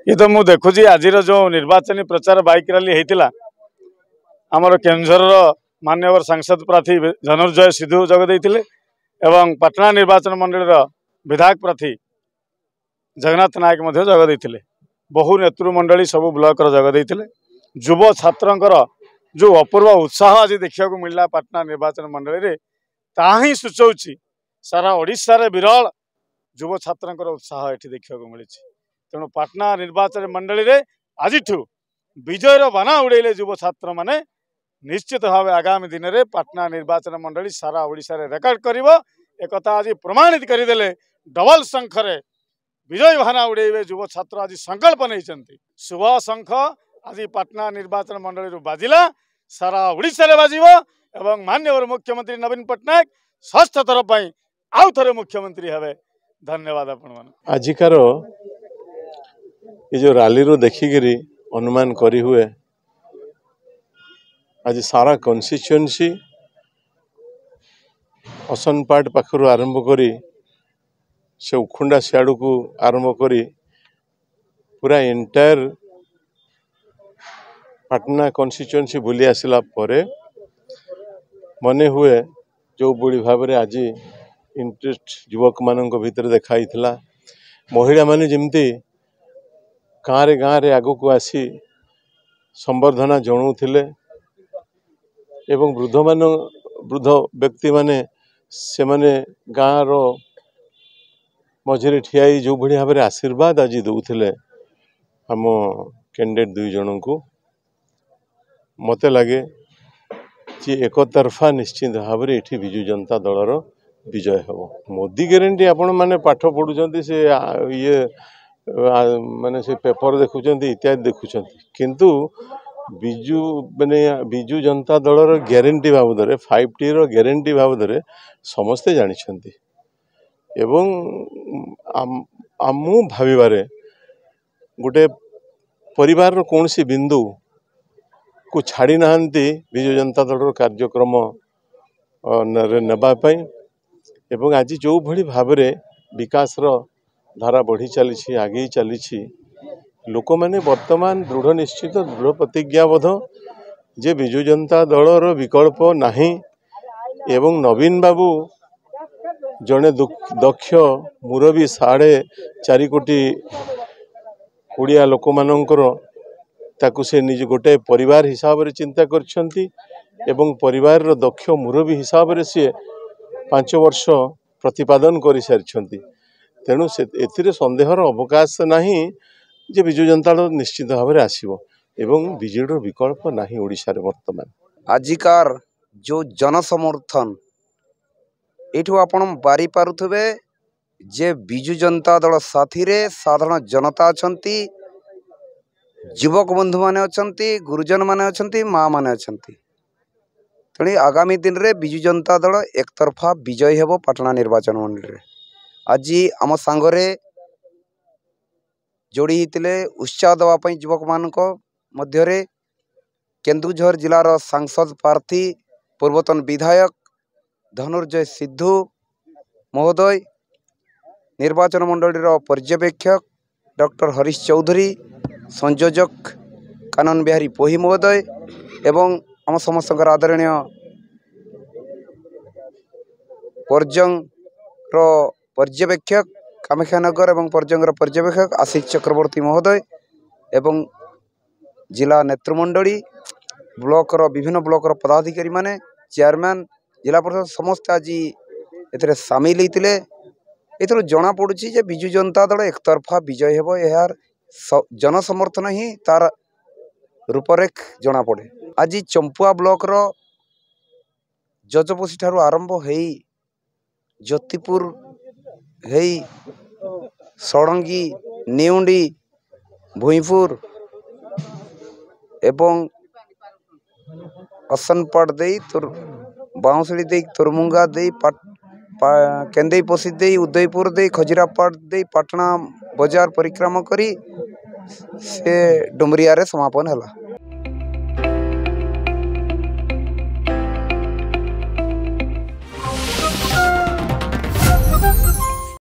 ये तो मुझे देखुची आज जो निर्वाचन प्रचार बाइक रैली होता आमर केन्दुझर माननीय सांसद प्रार्थी धनुर्जय सिद्धू जगदेते एवं पटना निर्वाचन मंडल विधायक प्रार्थी जगन्नाथ नायक जगदेते बहु नेतृमंडली सब ब्लॉक जगदेते युव छात्रंकर जो अपूर्व उत्साह आज देखा मिलला पटना निर्वाचन मंडल में ताही सूचौची सारा ओडिशा रे विरल युव छात्रंकर उत्साह ये देखा मिली तेणु पटना निर्वाचन मंडल में आज विजयर बाना उड़ेले युव छात्र माने निश्चित भाव आगामी दिन में पटना निर्वाचन मंडल सारा ओडिशा रे रेकर्ड करिवो एकता आज प्रमाणित करदेले डबल शंखरे विजय बाना उड़ेबे युव छात्र आज संकल्प नहीं शुभ शंख आज पटना निर्वाचन मंडल बाजिला सारा ओडिशा रे बाजिवो एवं माननीय मुख्यमंत्री नवीन पट्टनायक षष्ठ थर पर आउ थे मुख्यमंत्री हेबे। धन्यवाद आपण आजिकार ये जो रैली रो देखिकी अनुमान करी हुए आज सारा कन्स्टिट्युएंसी असनपाट पाखर आरंभ करी से उखुंडा सियाड़ को आरंभ करी पूरा एंटायर पटना कन्स्टिट्युएंसी बुली आसला परे मने हुए जो बुढ़ी भाव में आज इंटरेस्ट युवक मान भीतर देखाई महिला माने जमती गाँव रे आग को आसी संबर्धना जनाऊले एवं वृद्ध व्यक्ति माने से माने गाँव रो मझे ठिया जो भाई भाव में आशीर्वाद आज दौले आम कैंडिडेट दुई जन को मत लगे कि एक तरफा निश्चित भाव में ये विजु जनता दलर विजय हम मोदी ग्यारंटी आपण मैंने पाठ पढ़ुं से ये माने से पेपर देखुं इत्यादि देखुं किंतु विजु माने विजु जनता दलर ग्यारंटी बाबद 5T रो ग्यारंटी बाबद समस्ते जानी एवं आमु भाविबारे गोटे परिवार रो कौन सी बिंदु को छाड़ी नाहंती विजु जनता दल कार्यक्रम नेबाई एवं आज जो भली भाव में विकास रो धारा बढ़ी चली आगे चली लोक मैंने वर्तमान दृढ़ निश्चित दृढ़ प्रतिज्ञाबद्ध जे विजु जनता दलर विकल्प नाही एवं नवीन बाबू जड़े दक्ष मुरबी 4.5 कोटी ओडिया लोक मानकर ताकू से निज गोटे परिवार हिसाब से चिंता करछंती एवं परिवार रो दक्ष मुरबी हिसाब से सी 5 वर्ष प्रतिपादन कर सारी तेणु से एथिरे संदेहर अवकाश नहीं जे विजु जनता दल निश्चित भाव में आसीबो एवं बीजेडी विकल्प नहीं ओडिशा रे वर्तमान आजिकार जो जनसमर्थन एठू आपण बारी पारुथबे जे विजु जनता दल साथी रे साधारण जनता अछंती युवक बंधु माने अछंती गुरुजन माने अछंती माँ माने अछंती तेणु आगामी दिन रे विजु जनता दल एक तरफा विजय हेबो पटना निर्वाचन मंडल रे आज आम सांगरे जोड़ी होते उत्साह देवाई युवक मान मध्य केन्दुझर जिलार सांसद प्रार्थी पूर्वतन विधायक धनुर्जय सिद्धू महोदय निर्वाचन मंडल पर्यवेक्षक डॉक्टर हरीश चौधरी संयोजक कानन बिहारी पोही महोदय एवं आम समस्त आदरणीय पर्जंग पर्यवेक्षक कामाख्यानगर एवं पर्जंगर पर्यवेक्षक आशीष चक्रवर्ती महोदय एवं जिला नेतृमंडली ब्लॉकर विभिन्न ब्लॉकर पदाधिकारी माने चेयरमैन जिला परिषद समस्त आज ए सामिल होते एथर जना पड़ुछि जे विजु जनता दल एक तरफा विजय हेबो यार जनसमर्थन ही तार रूपरेख जना पड़े आज चंपुआ ब्लॉक रो जजपोसी ठारू आरंभ हेई ज्योतिपुर हेई सड़ंगी नेउंडी भुईपुर एवं असनपाट दे बाउंसड़ी दे तुरमुंगा दे केंदई पसी दे उदयपुर दे खजुरापाट दे पटना बाजार परिक्रमा करी से डुमरिया रे समापन हला।